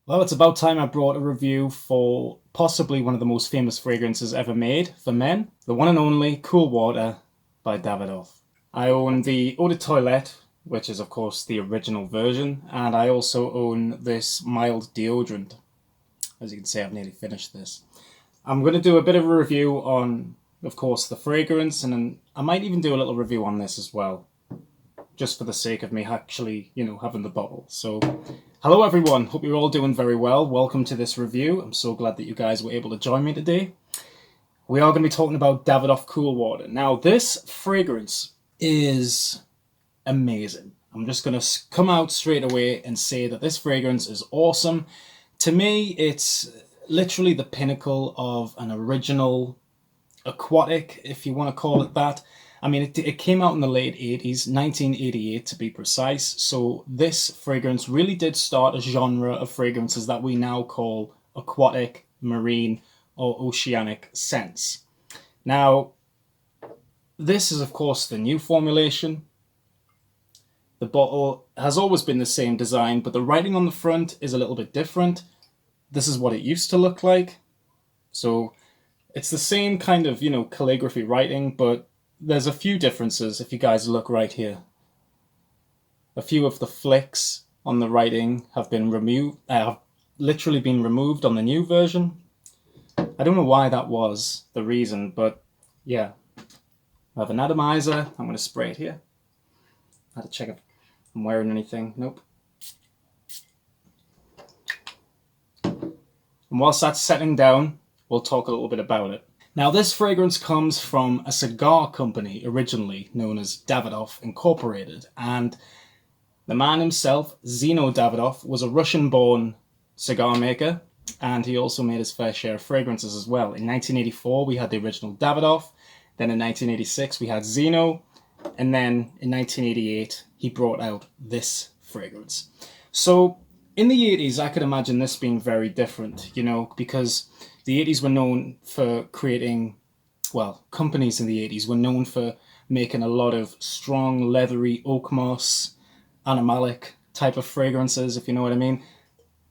Well, it's about time I brought a review for possibly one of the most famous fragrances ever made for men, the one and only Cool Water by Davidoff. I own the Eau de Toilette, which is of course the original version, and I also own this mild deodorant. As you can see, I've nearly finished this. I'm going to do a bit of a review on, of course, the fragrance, and then I might even do a little review on this as well, just for the sake of me actually, having the bottle. So, hello everyone, hope you're all doing very well. Welcome to this review. I'm so glad that you guys were able to join me today. We are going to be talking about Davidoff Cool Water. Now, this fragrance is amazing. I'm just going to come out straight away and say that this fragrance is awesome. To me, it's literally the pinnacle of an original aquatic, if you want to call it that. I mean, it came out in the late 80s, 1988 to be precise, so this fragrance really did start a genre of fragrances that we now call aquatic, marine, or oceanic scents. Now, this is of course the new formulation. The bottle has always been the same design, but the writing on the front is a little bit different. This is what it used to look like. So it's the same kind of, calligraphy writing, but there's a few differences if you guys look right here. A few of the flicks on the writing have been removed, have literally been removed on the new version. I don't know why that was the reason, but yeah. I have an atomizer. I'm going to spray it here. I had to check if I'm wearing anything. Nope. And whilst that's setting down, we'll talk a little bit about it. Now, this fragrance comes from a cigar company originally known as Davidoff Incorporated, and the man himself, Zino Davidoff, was a Russian-born cigar maker, and he also made his fair share of fragrances as well. In 1984, we had the original Davidoff, then in 1986, we had Zino, and then in 1988, he brought out this fragrance. So, in the 80s, I could imagine this being very different, because the 80s were known for creating, companies in the 80s were known for making a lot of strong, leathery, oak moss, animalic type of fragrances, if you know what I mean.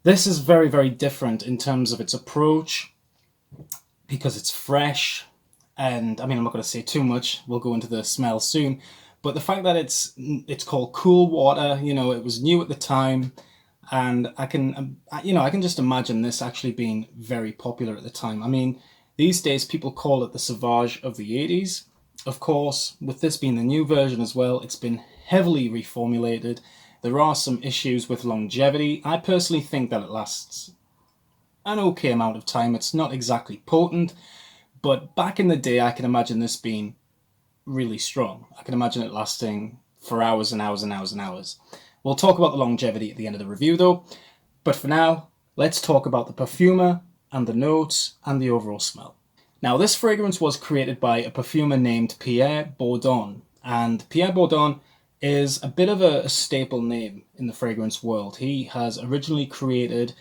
This is very, very different in terms of its approach, because it's fresh, and I'm not going to say too much, we'll go into the smell soon, but the fact that it's called Cool Water, it was new at the time, and I can just imagine this actually being very popular at the time. I mean, these days people call it the Sauvage of the 80s. Of course, with this being the new version as well, it's been heavily reformulated. There are some issues with longevity. I personally think that it lasts an okay amount of time. It's not exactly potent, but back in the day, I can imagine this being really strong. I can imagine it lasting for hours and hours and hours and hours. We'll talk about the longevity at the end of the review though, but for now, let's talk about the perfumer and the notes and the overall smell. Now, this fragrance was created by a perfumer named Pierre Bourdon, and Pierre Bourdon is a bit of a staple name in the fragrance world. He has originally created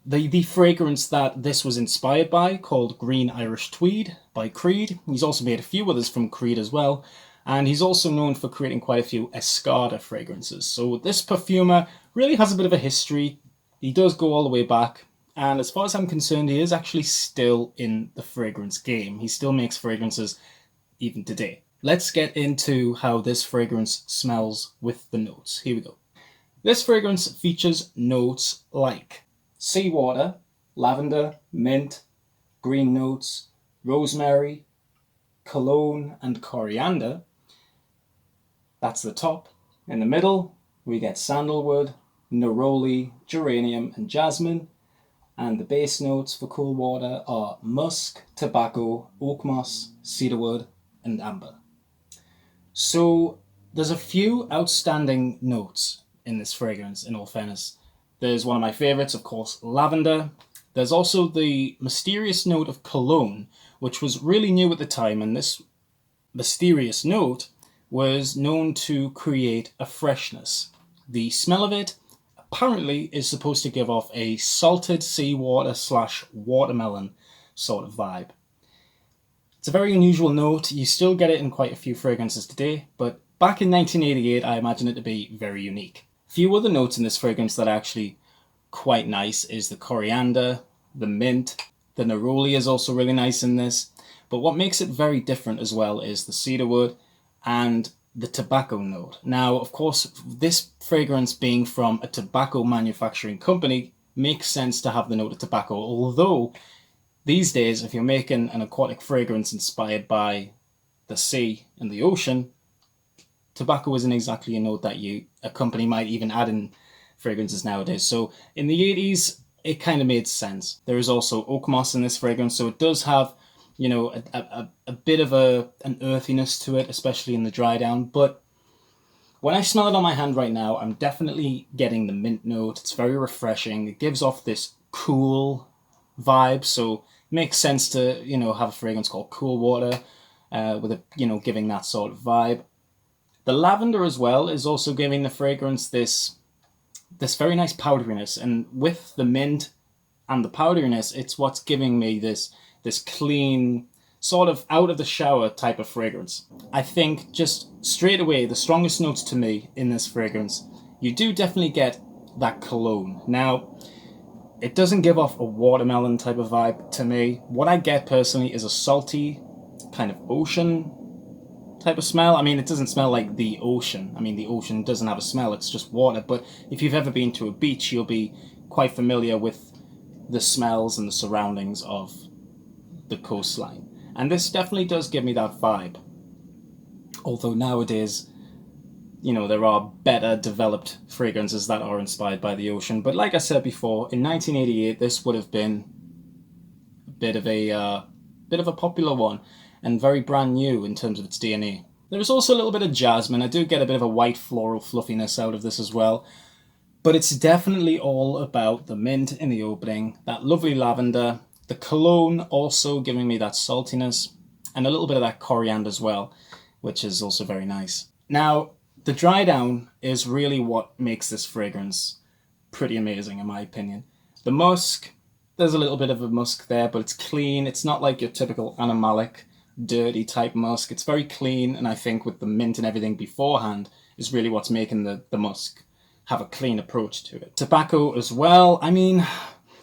the fragrance that this was inspired by, called Green Irish Tweed by Creed. He's also made a few others from Creed as well, and he's also known for creating quite a few Escada fragrances. So this perfumer really has a bit of a history. He does go all the way back, and as far as I'm concerned, he is actually still in the fragrance game. He still makes fragrances even today. Let's get into how this fragrance smells with the notes. Here we go. This fragrance features notes like seawater, lavender, mint, green notes, rosemary, cologne, and coriander. That's the top. In the middle, we get sandalwood, neroli, geranium, and jasmine. And the base notes for Cool Water are musk, tobacco, oak moss, cedarwood, and amber. So there's a few outstanding notes in this fragrance, in all fairness. There's one of my favorites, of course, lavender. There's also the mysterious note of cologne, which was really new at the time, and this mysterious note was known to create a freshness. The smell of it apparently is supposed to give off a salted seawater / watermelon sort of vibe. It's a very unusual note. You still get it in quite a few fragrances today, but back in 1988, I imagine it to be very unique. A few other notes in this fragrance that are actually quite nice is the coriander, the mint, the neroli is also really nice in this. But what makes it very different as well is the cedarwood and the tobacco note. Now, of course, this fragrance being from a tobacco manufacturing company makes sense to have the note of tobacco, although these days, if you're making an aquatic fragrance inspired by the sea and the ocean, tobacco isn't exactly a note that a company might even add in fragrances nowadays. So in the 80s, it kind of made sense. There is also oak moss in this fragrance, so it does have, you know, a bit of an earthiness to it, especially in the dry down. But when I smell it on my hand right now, I'm definitely getting the mint note. It's very refreshing. It gives off this cool vibe, so it makes sense to, you know, have a fragrance called Cool Water with it, you know, giving that sort of vibe. The lavender as well is also giving the fragrance this very nice powderiness, and with the mint and the powderiness, it's what's giving me this clean, sort of out of the shower type of fragrance. I think just straight away, the strongest notes to me in this fragrance, you do definitely get that cologne. Now, it doesn't give off a watermelon type of vibe to me. What I get personally is a salty kind of ocean type of smell. I mean, it doesn't smell like the ocean. I mean, the ocean doesn't have a smell, it's just water. But if you've ever been to a beach, you'll be quite familiar with the smells and the surroundings of the coastline. And this definitely does give me that vibe. Although nowadays, you know, there are better developed fragrances that are inspired by the ocean. But like I said before, in 1988, this would have been a bit of a popular one and very brand new in terms of its DNA. There is also a little bit of jasmine. I do get a bit of a white floral fluffiness out of this as well. But it's definitely all about the mint in the opening, that lovely lavender, the cologne also giving me that saltiness, and a little bit of that coriander as well, which is also very nice. Now, the dry down is really what makes this fragrance pretty amazing in my opinion. The musk, there's a little bit of a musk there, but it's clean. It's not like your typical animalic, dirty type musk. It's very clean, and I think with the mint and everything beforehand is really what's making the musk have a clean approach to it. Tobacco as well. I mean,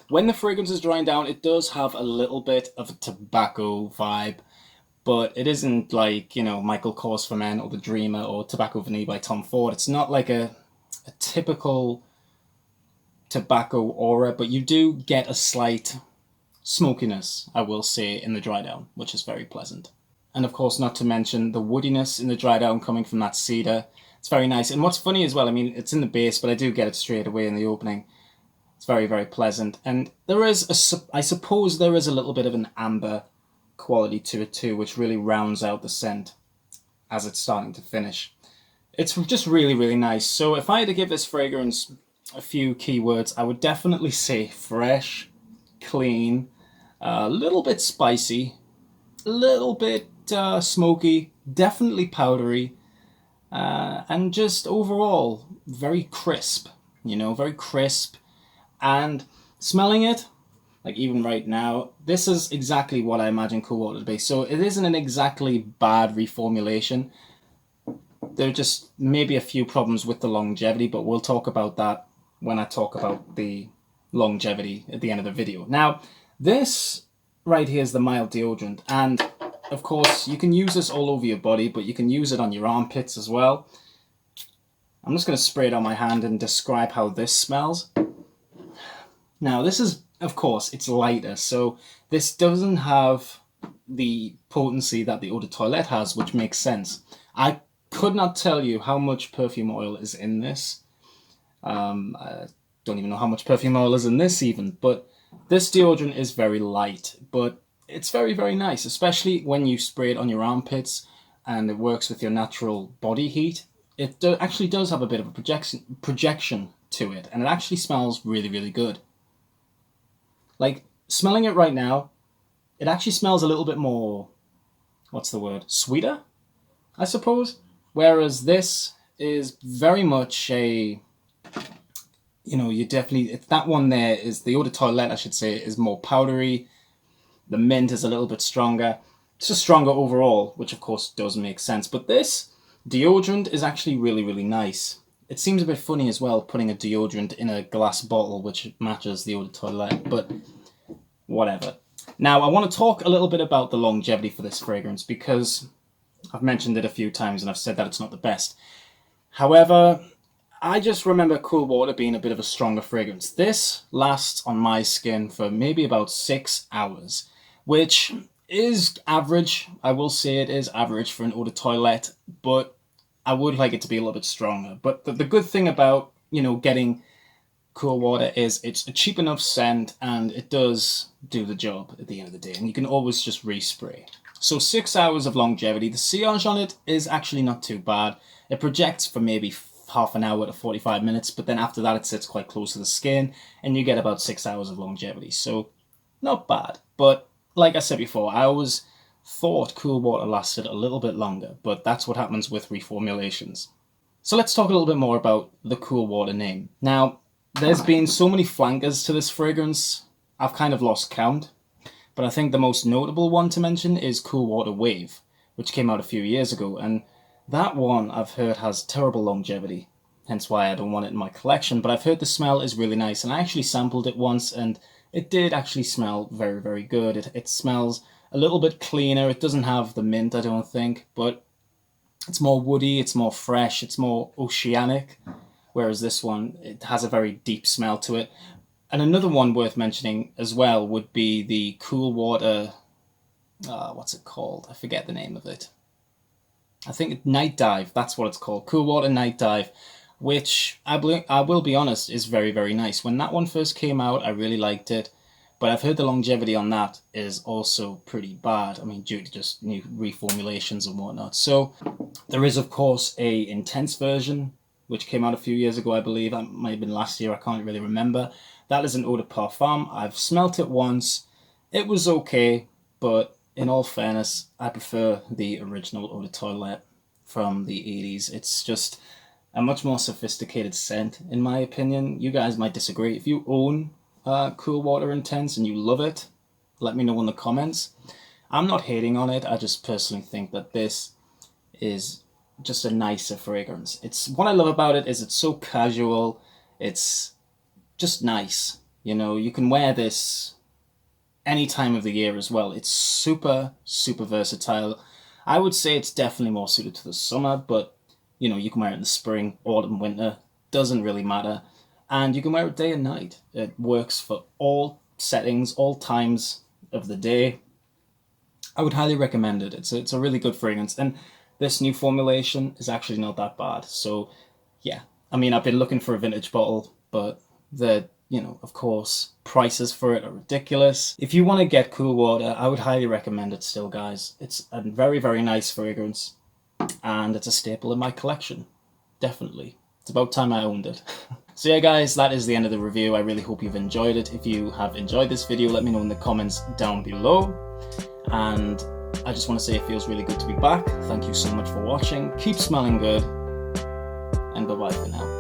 when the fragrance is drying down, it does have a little bit of a tobacco vibe, but it isn't like, you know, Michael Kors for Men or The Dreamer or Tobacco Vanille by Tom Ford. It's not like a typical tobacco aura, but you do get a slight smokiness, I will say, in the dry down, which is very pleasant. And of course, not to mention the woodiness in the dry down coming from that cedar. It's very nice. And what's funny as well, I mean, it's in the base, but I do get it straight away in the opening. It's very, very pleasant. And there is, I suppose there is a little bit of an amber quality to it too, which really rounds out the scent as it's starting to finish. It's just really, really nice. So if I had to give this fragrance a few keywords, I would definitely say fresh, clean, a little bit spicy, a little bit smoky, definitely powdery, and just overall very crisp, you know, very crisp. And smelling it, like even right now, this is exactly what I imagine Cool Water to be. So it isn't an exactly bad reformulation. There are just maybe a few problems with the longevity, but we'll talk about that when I talk about the longevity at the end of the video. Now, this right here is the mild deodorant, and of course you can use this all over your body, but you can use it on your armpits as well. I'm just going to spray it on my hand and describe how this smells. Now, this is, of course, it's lighter, so this doesn't have the potency that the Eau de Toilette has, which makes sense. I could not tell you how much perfume oil is in this. I don't even know how much perfume oil is in this even, but this deodorant is very light, but it's very, very nice, especially when you spray it on your armpits and it works with your natural body heat. It actually does have a bit of a projection to it, and it actually smells really, really good. Like, smelling it right now, it actually smells a little bit more, what's the word, sweeter, I suppose. Whereas this is very much a, you know, you definitely, that one there is, the Eau de Toilette, I should say, is more powdery. The mint is a little bit stronger. It's just stronger overall, which of course does make sense. But this deodorant is actually really, really nice. it seems a bit funny as well, putting a deodorant in a glass bottle which matches the Eau de Toilette, but whatever. Now, I want to talk a little bit about the longevity for this fragrance, because I've mentioned it a few times and I've said that it's not the best. However, I just remember Cool Water being a bit of a stronger fragrance. This lasts on my skin for maybe about 6 hours, which is average. I will say it is average for an Eau de Toilette, but I would like it to be a little bit stronger. But the good thing about, getting Cool Water is it's a cheap enough scent and it does do the job at the end of the day. And you can always just respray. So 6 hours of longevity. The sillage on it is actually not too bad. It projects for maybe half an hour to 45 minutes, but then after that it sits quite close to the skin and you get about 6 hours of longevity. So not bad. But like I said before, I always thought Cool Water lasted a little bit longer, but that's what happens with reformulations. So let's talk a little bit more about the Cool Water name. Now, there's been so many flankers to this fragrance, I've kind of lost count. But I think the most notable one to mention is Cool Water Wave, which came out a few years ago. And that one I've heard has terrible longevity, hence why I don't want it in my collection. But I've heard the smell is really nice, and I actually sampled it once, and it did actually smell very, very good. It smells a little bit cleaner. It doesn't have the mint, I don't think, but it's more woody, it's more fresh, it's more oceanic. Whereas this one, it has a very deep smell to it. And another one worth mentioning as well would be the Cool Water, what's it called? I forget the name of it. I think Night Dive, that's what it's called. Cool Water Night Dive, which I will be honest is very, very nice. When that one first came out, I really liked it. But I've heard the longevity on that is also pretty bad. I mean, due to just new reformulations and whatnot. So there is, of course, a intense version, which came out a few years ago, I believe. That might have been last year, I can't really remember. That is an eau de parfum. I've smelt it once. It was okay, but in all fairness, I prefer the original Eau de Toilette from the 80s. It's just a much more sophisticated scent, in my opinion. You guys might disagree. If you own Cool Water Intense and you love it, let me know in the comments. I'm not hating on it. I just personally think that this is just a nicer fragrance. It's what I love about it is it's so casual. It's just nice. You can wear this any time of the year as well. It's super, super versatile. I would say it's definitely more suited to the summer, but you can wear it in the spring, autumn, winter, doesn't really matter. And you can wear it day and night. It works for all settings, all times of the day. I would highly recommend it. It's a really good fragrance. And this new formulation is actually not that bad. So yeah, I mean, I've been looking for a vintage bottle, but of course, prices for it are ridiculous. If you want to get Cool Water, I would highly recommend it still, guys. It's a very, very nice fragrance, and it's a staple in my collection. Definitely. It's about time I owned it. So yeah, guys, that is the end of the review. I really hope you've enjoyed it. If you have enjoyed this video, let me know in the comments down below. And I just want to say it feels really good to be back. Thank you so much for watching. Keep smelling good, and bye-bye for now.